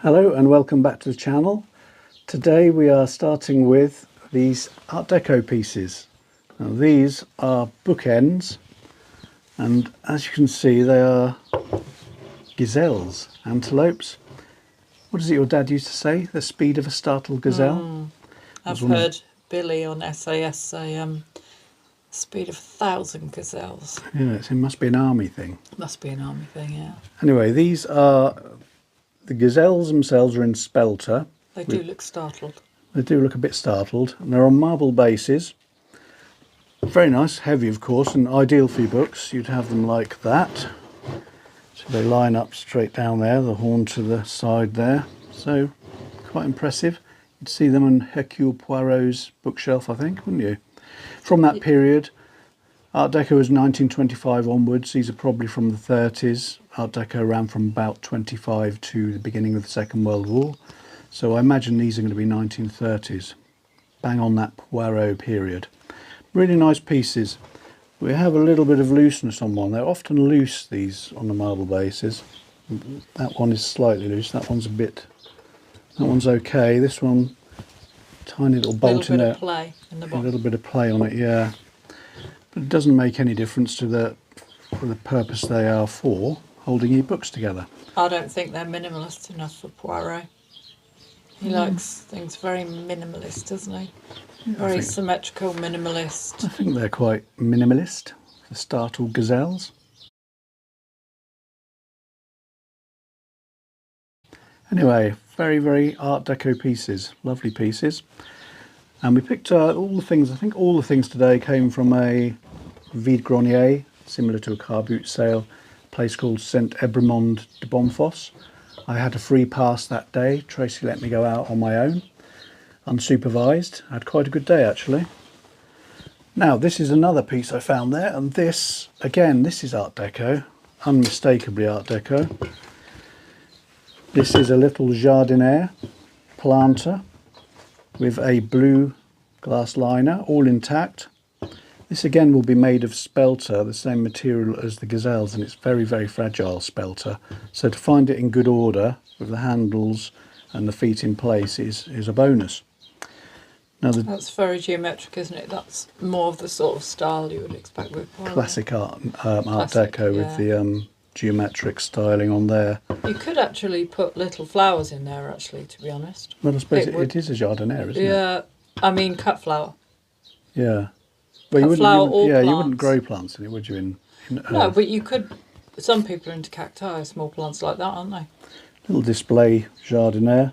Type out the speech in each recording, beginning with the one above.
Hello and welcome back to the channel. Today we are starting with these Art Deco pieces. Now these are bookends, and as you can see they are gazelles, antelopes. What is it your dad used to say? The speed of a startled gazelle? I've heard Billy on SAS say speed of 1,000 gazelles. Yeah, it must be an army thing. Must be an army thing, yeah. Anyway, these are, the gazelles themselves are in spelter. They do look startled. They do look a bit startled, and they're on marble bases. Very nice, heavy of course, and ideal for your books. You'd have them like that. So they line up straight down there, the horn to the side there. So quite impressive. You'd see them on Hercule Poirot's bookshelf, I think, wouldn't you? From that period, Art Deco was 1925 onwards. These are probably from the 30s. Art Deco ran from about 25 to the beginning of the Second World War. So I imagine these are going to be 1930s. Bang on that Poirot period. Really nice pieces. We have a little bit of looseness on one. They're often loose, these, on the marble bases. That one is slightly loose. That one's okay. This one, tiny little bolt in there. A little bit of play in the bottom. A little bit of play on it, yeah. But it doesn't make any difference to the purpose they are for, holding your books together. I don't think they're minimalist enough for Poirot. He likes things very minimalist, doesn't he? Very symmetrical, minimalist. I think they're quite minimalist, the startled gazelles. Anyway, very, very Art Deco pieces, lovely pieces. And we picked all the things, I think all the things today came from a vide grenier, similar to a car boot sale, a place called Saint Ebremond de Bonfosse. I had a free pass that day. Tracy let me go out on my own, unsupervised. I had quite a good day actually. Now this is another piece I found there, and this, again, this is Art Deco, unmistakably Art Deco. This is a little jardiniere planter with a blue glass liner, all intact. This again will be made of spelter, the same material as the gazelles, and it's very, very fragile spelter. So to find it in good order with the handles and the feet in place is a bonus. Now that's very geometric, isn't it? That's more of the sort of style you would expect with Poirot. Classic Art Deco, yeah. With the geometric styling on there. You could actually put little flowers in there, actually, to be honest. Well, I suppose it is a jardiniere, isn't it? Yeah, I mean cut flower. Yeah. Well, you wouldn't grow plants in it, would you? No, but you could. Some people are into cacti, small plants like that, aren't they? Little display jardiniere.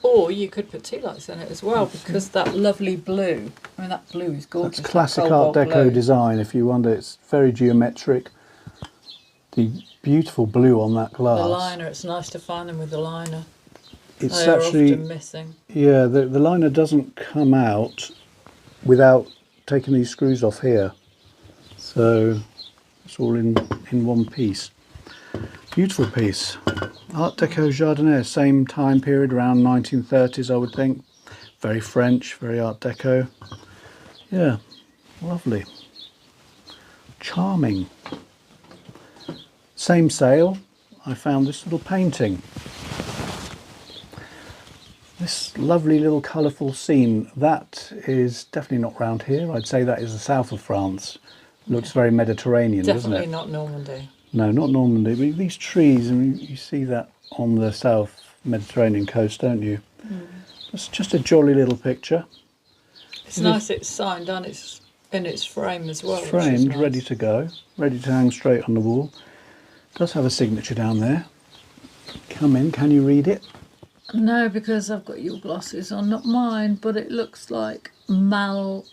Or you could put tea lights in it as well, because that lovely blue. I mean, that blue is gorgeous. That's classic Art Deco design. If you wonder, it's very geometric. The beautiful blue on that glass. The liner. It's nice to find them with the liner. It's they actually are often missing. Yeah, the liner doesn't come out without taking these screws off here, so it's all in one piece. Beautiful piece. Art Deco jardiniere, same time period, around 1930s I would think. Very French, very Art Deco. Yeah, lovely. Charming. Same sale, I found this little painting. This lovely little colourful scene, that is definitely not round here. I'd say that is the south of France. Looks very Mediterranean, doesn't it? Definitely not Normandy. No, not Normandy. But these trees, I mean, you see that on the south Mediterranean coast, don't you? It's just a jolly little picture. It's nice it's signed on, it's in its frame as well. It's framed, nice. ready to go, ready to hang straight on the wall. It does have a signature down there. Come in, can you read it? No, because I've got your glasses on, not mine, but it looks like Malbaki.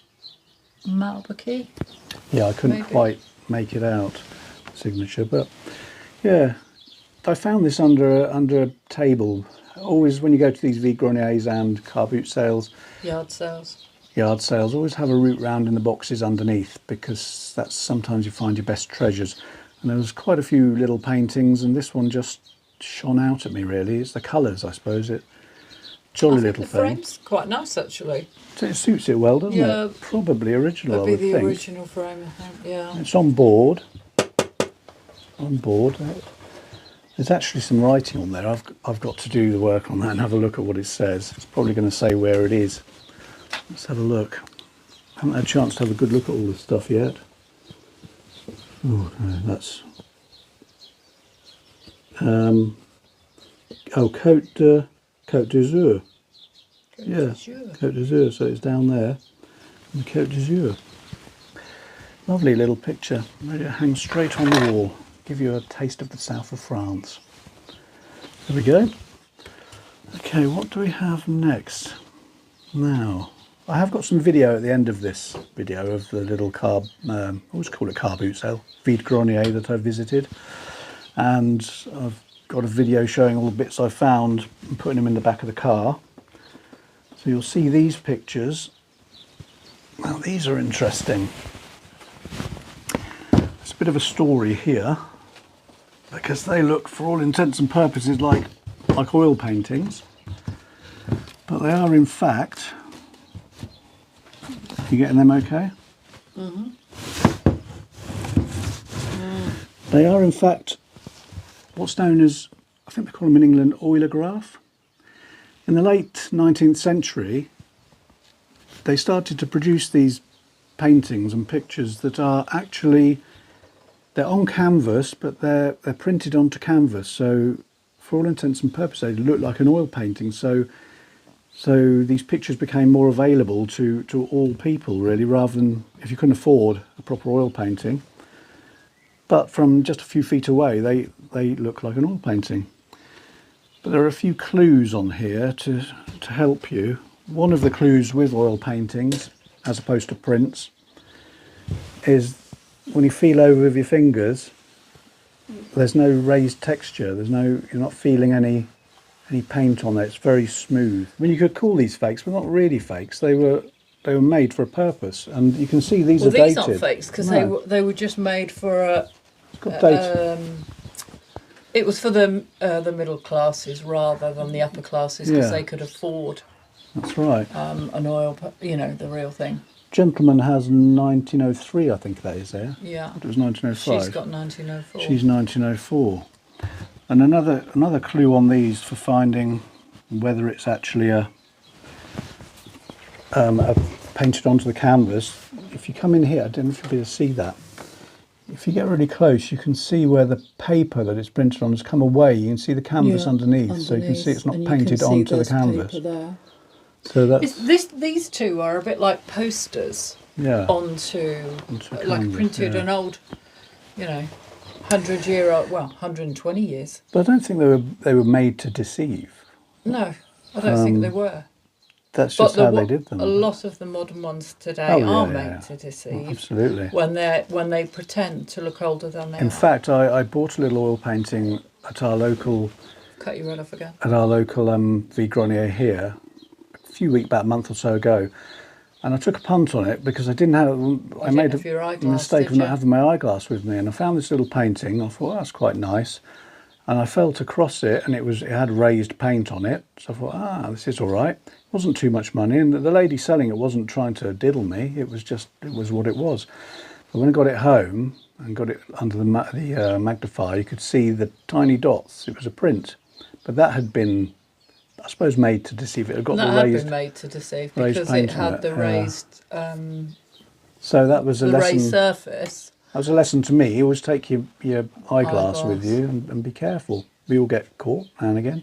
Yeah, I couldn't quite make it out, signature, but yeah, I found this under a table. Always when you go to these vide greniers and car boot sales, yard sales, always have a root round in the boxes underneath, because that's sometimes you find your best treasures. And there was quite a few little paintings, and this one just shone out at me really. It's the colours, I suppose. Jolly little thing. The frame's quite nice actually. So it suits it well, doesn't it? Probably original, I would think. That'd be the original frame, I think, yeah. It's on board. On board. There's actually some writing on there. I've got to do the work on that and have a look at what it says. It's probably going to say where it is. Let's have a look. I haven't had a chance to have a good look at all this stuff yet. Oh, no, that's... oh, Côte d'Azur. Yeah, Côte d'Azur. So it's down there. The Côte d'Azur. Lovely little picture. Ready to hang straight on the wall. Give you a taste of the south of France. There we go. Okay, what do we have next? Now, I have got some video at the end of this video of the little car, I always call it car boot sale, Vide Grenier that I visited. And I've got a video showing all the bits I found and putting them in the back of the car. So you'll see these pictures. Now these are interesting. There's a bit of a story here because they look, for all intents and purposes, like oil paintings, but they are in fact. You getting them okay? Mm-hmm. They are in fact what's known as, I think they call them in England, oilograph. In the late 19th century, they started to produce these paintings and pictures that are actually, they're on canvas, but they're printed onto canvas. So for all intents and purposes, they look like an oil painting. So these pictures became more available to all people, really, rather than if you couldn't afford a proper oil painting. But from just a few feet away, they look like an oil painting. But there are a few clues on here to help you. One of the clues with oil paintings, as opposed to prints, is when you feel over with your fingers, there's no raised texture. You're not feeling any paint on it. It's very smooth. I mean, you could call these fakes, but not really fakes. They were made for a purpose, and you can see these are dated. These aren't fakes because they were just made for a. It's got date. It was for the middle classes rather than the upper classes because they could afford. That's right. An oil, the real thing. Gentleman has 1903, I think that is there. Yeah. It was 1905. She's got 1904. She's 1904. And another clue on these for finding whether it's actually a painted onto the canvas. If you come in here, I don't know if you'll be able to see that. If you get really close, you can see where the paper that it's printed on has come away. You can see the canvas underneath, so you can see it's not painted onto the canvas. So that's these two are a bit like posters. Yeah. Onto like canvas, printed an old, 100-year-old, 120 years. But I don't think they were made to deceive. No, I don't think they were. That's just how they did them. A lot of the modern ones today are made to deceive. Absolutely. When they pretend to look older than they are. In fact, I bought a little oil painting at our local. Cut your head off again. At our local Vide Grenier here, about a month or so ago, and I took a punt on it because I didn't have. I made a mistake of not having my eyeglass with me, and I found this little painting. I thought, that's quite nice, and I felt across it, and it had raised paint on it. So I thought, this is all right. It wasn't too much money, and the lady selling it wasn't trying to diddle me. It was what it was. But when I got it home and got it under the magnifier, you could see the tiny dots. It was a print, but that had been, I suppose, made to deceive. It had got the raised. Had been made to deceive because it had the raised. So that was a lesson. Raised surface. That was a lesson to me. Always take your eyeglass with you and be careful. We all get caught now and again.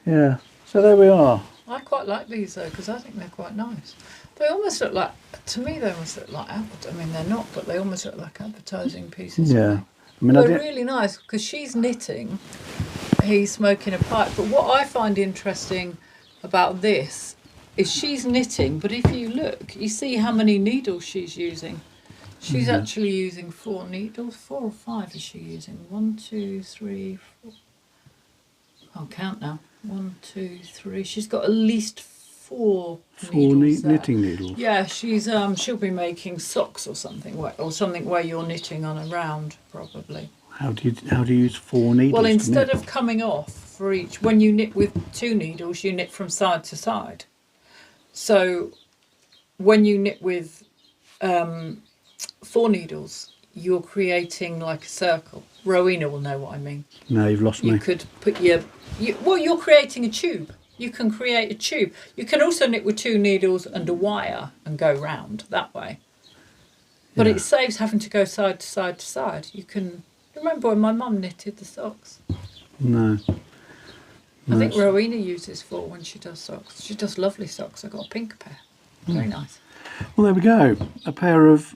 Yeah. So there we are. I quite like these though because I think they're quite nice. They almost look like, to me, they almost look like I mean, they're not, but they almost look like advertising pieces. Yeah. I mean, they're really nice because she's knitting. He's smoking a pipe. But what I find interesting about this is she's knitting, but if you look, you see how many needles she's using. She's actually using 4 needles. 4 or 5 is she using? 1, 2, 3, 4. I'll count now. 1, 2, 3. She's got at least 4 needles knitting needles. Yeah, she'll be making socks or something, or something where you're knitting on a round, probably. How do you use 4 needles? Well, instead of coming off for each, when you knit with 2 needles, you knit from side to side. So when you knit with 4 needles, you're creating like a circle. Rowena will know what I mean. No, you've lost You me. could put well, you're creating a tube. You can create a tube. You can also knit with 2 needles and a wire and go round that way. But Yeah. it saves having to go side to side to side. You can remember when my mum knitted the socks. No. I think it's- Rowena uses 4 when she does socks. She does lovely socks. I got a pink pair. Very nice. Well, there we go. A pair of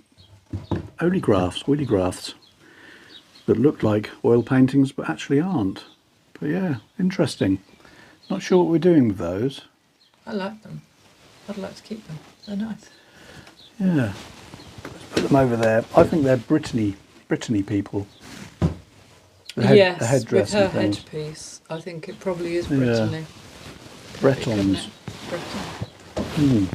oleographs that look like oil paintings but actually aren't. But yeah, interesting. Not sure what we're doing with those. I like them. I'd like to keep them. They're nice. Yeah. Let's put them over there. I think they're Brittany people. The Yes, headdress with her and things. headpiece. I think it probably is Yeah. Brittany. Bretons. Brittany.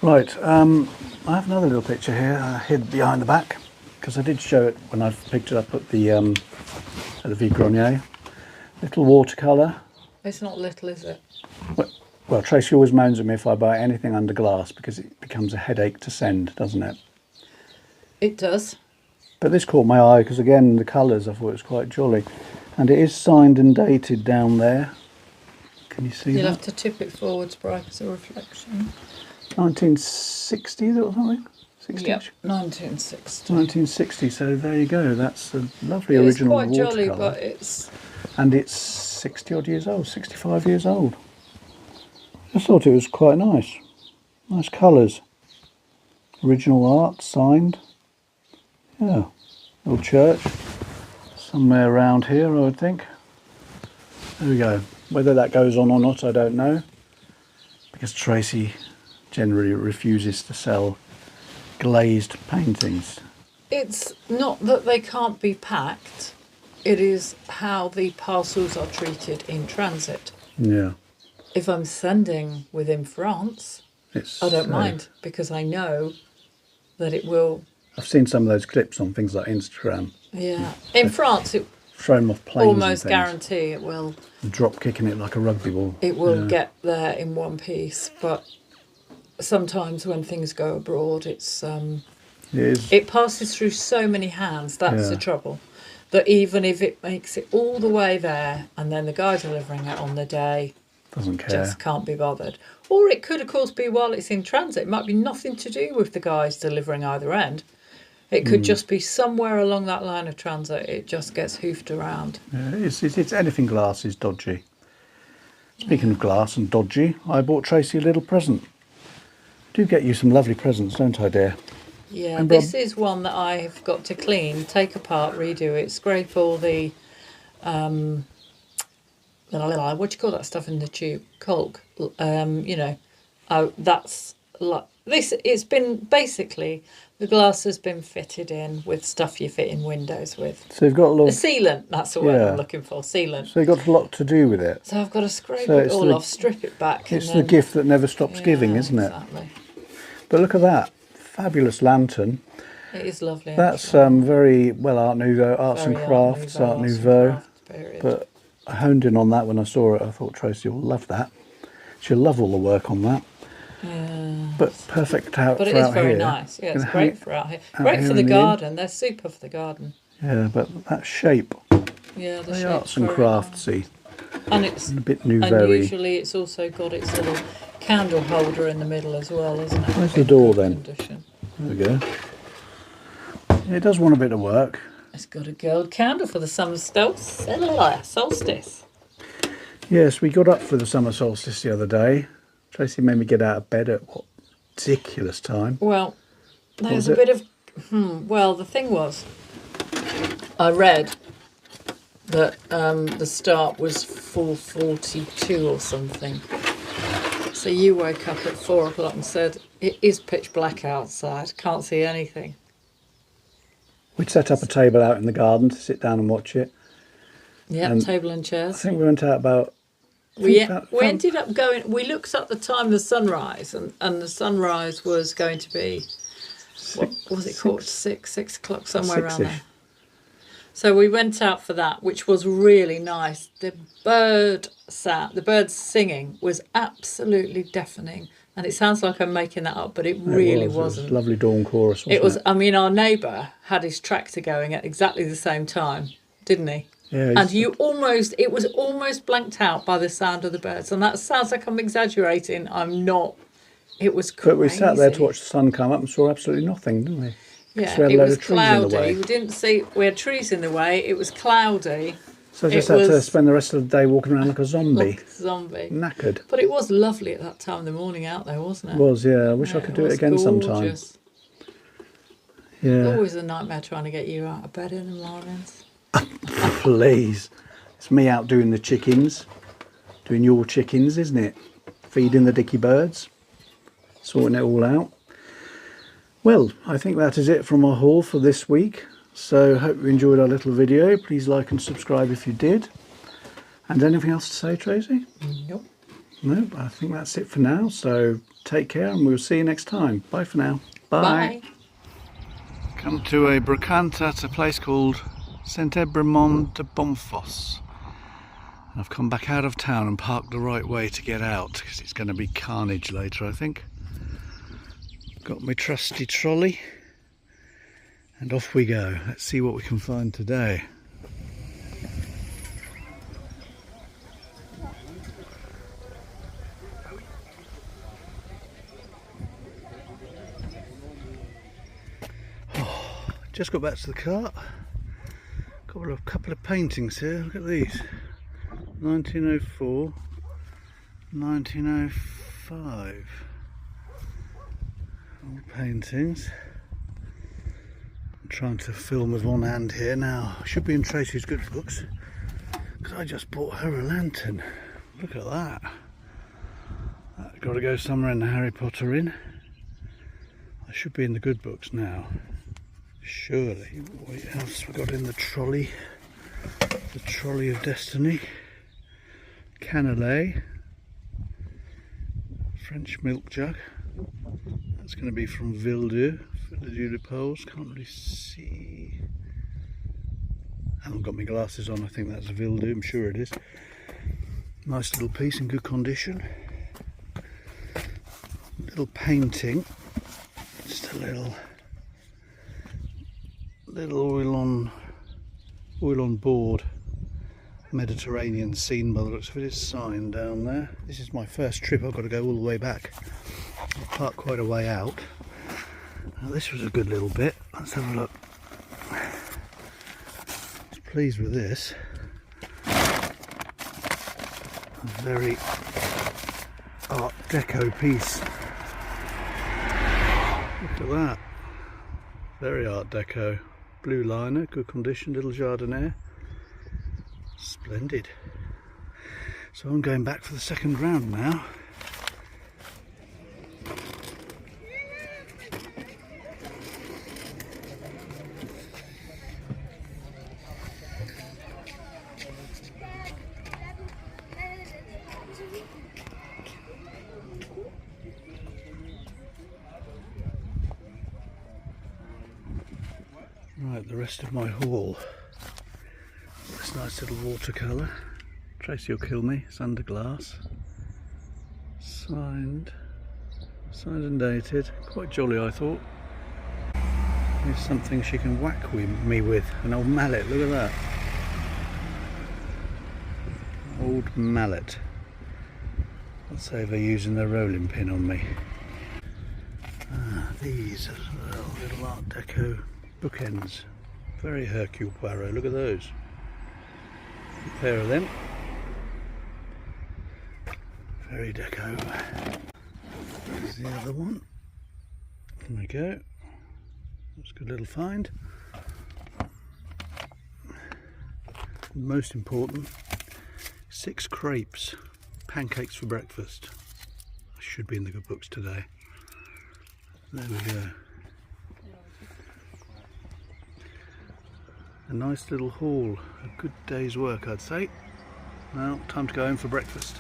Right, I have another little picture here hid behind the back because I did show it when I picked it up at the Vide Grenier. Little watercolour. It's not little, is it? Well, Tracy always moans at me if I buy anything under glass because it becomes a headache to send, doesn't it? It does. But this caught my eye because, again, the colours, I thought it was quite jolly. And it is signed and dated down there. Can you see You'll that? have to tip it forwards, bright as a reflection. 1960 or something? 60? Yep, 1960. 1960, so there you go. That's a lovely It's original quite jolly, watercolour. but it's... And it's 60 odd years old, 65 years old. I thought it was quite nice. Nice colours. Original art, signed. Yeah, little church. Somewhere around here, I would think. There we go. Whether that goes on or not, I don't know. Because Tracy generally refuses to sell glazed paintings. It's not that they can't be packed. It is how the parcels are treated in transit. Yeah. If I'm sending within France, It's, I don't mind because I know that it will. I've seen some of those clips on things like Instagram. Yeah. In France, it Throw them off planes almost and things. guarantee it will. Drop kicking it like a rugby ball. It will Yeah. get there in one piece, but sometimes when things go abroad, It is. it passes through so many hands. That's the Yeah. trouble. That even if it makes it all the way there, and then the guy delivering it on the day Doesn't care. just can't be bothered. Or it could, of course, be while it's in transit. It might be nothing to do with the guys delivering either end. It could just be somewhere along that line of transit. It just gets hoofed around. Yeah, it's anything glass is dodgy. Speaking of glass and dodgy, I bought Tracy a little present. Do get you some lovely presents, don't I, dear? Yeah, And this Rob- is one that I've got to clean, take apart, redo it, scrape all the what do you call that stuff in the tube? Caulk. That's like this. It's been basically the glass has been fitted in with stuff you fit in windows with. So you've got a A lot. sealant. That's the word Yeah. I'm looking for. Sealant. So you've got a lot to do with it. So I've got to scrape So it it's all the- off, strip it back. It's and the then, gift that never stops giving, Yeah, isn't it? Exactly. But look at that fabulous lantern. It is lovely. That's actually. very well Art Nouveau, arts Very and crafts, Art arts and Nouveau. crafts period. But I honed in on that when I saw it. I thought Tracy will love that. She'll love all the work on that. Yeah. But perfect out But for it is out very here. nice. Yeah, it's Gonna great hang- for out here. out Great here for the in the inn. garden. They're super for the garden. Yeah, but that shape, Yeah, the the shape's arts and very craftsy, nice. And it's a bit and nouveau-y. usually it's also got its little candle holder in the middle as well, isn't it? Where's the In door good then? Condition. There we go. It does want a bit of work. It's got a gold candle for the summer solstice. Yes, we got up for the summer solstice the other day. Tracy made me get out of bed at what ridiculous time. Well, there's was a it? bit of. Well, the thing was, I read that the start was 4:42 or something. So you woke up at 4 o'clock and said, "It is pitch black outside. Can't see anything." We'd set up a table out in the garden to sit down and watch it. Yeah, And table and I chairs. think we went out about. We that- we ended up going. We looked at the time of the sunrise, and the sunrise was going to be what was it called? 6 o'clock, somewhere around Six-ish. there. So we went out for that, which was really nice. The birds singing was absolutely deafening. And it sounds like I'm making that up, but it It really was wasn't. a lovely dawn chorus, wasn't It was, I mean, our neighbour had his tractor going at exactly the same time, didn't he? Yeah, And it was almost blanked out by the sound of the birds. And that sounds like I'm exaggerating. I'm not. It was crazy. but we sat there to watch the sun come up and saw absolutely nothing, didn't we? Yeah, we had a it load was of trees in the way. cloudy. We didn't see, we had trees in the way. It was cloudy. So I just had to spend the rest of the day walking around like a zombie. Like a zombie. Knackered. But it was lovely at that time of the morning out there, wasn't it? It was, yeah. I wish I could do it again sometime. Gorgeous. Yeah. Always a nightmare trying to get you out of bed in the mornings. Please. It's me out doing the chickens. Doing your chickens, isn't it? Feeding the dicky birds. Sorting it all out. Well, I think that is it from our haul for this week. So hope you enjoyed our little video. Please like and subscribe if you did. And anything else to say, Tracy? Nope. No, I think that's it for now. So take care and we'll see you next time. Bye for now. Bye. Come to a brocante at a place called Saint Ebremond de Bonfosse. And I've come back out of town and parked the right way to get out because it's going to be carnage later, I think. Got my trusty trolley and off we go. Let's see what we can find today. Just got back to the cart. Got a couple of paintings here. Look at these. 1904, 1905. Old paintings. I'm trying to film with one hand here now. I should be in Tracy's good books because I just bought her a lantern. Look at that. That's got to go somewhere in the Harry Potter inn. I should be in the good books now. Surely. What else we got in the trolley? The trolley of destiny. Cannelé. French milk jug. That's going to be from Villedieu. Villedieu de Poles. Can't really see. I haven't got my glasses on. I think that's Villedieu. I'm sure it is. Nice little piece in good condition. Little painting. Just a little oil on board Mediterranean scene by the looks of it. It's sign down there. This is my first trip. I've got to go all the way back. I parked quite a way out. Now this was a good little bit. Let's have a look. I was pleased with this. A very Art Deco piece. Look at that. Very Art Deco. Blue liner, good condition, little jardiniere. Splendid. So I'm going back for the second round now. Right, the rest of my haul. This nice little watercolour. Tracy will kill me, it's under glass. Signed and dated. Quite jolly, I thought. Here's something she can whack me with. An old mallet, look at that. Old mallet. Let's say they're using their rolling pin on me. These are little Art Deco bookends. Very Hercule Poirot, look at those. A pair of them. Very deco. There's the other one. There we go. That's a good little find. Most important, 6 crepes. Pancakes for breakfast. I should be in the good books today. There we go. A nice little haul, a good day's work I'd say. Now, time to go home for breakfast.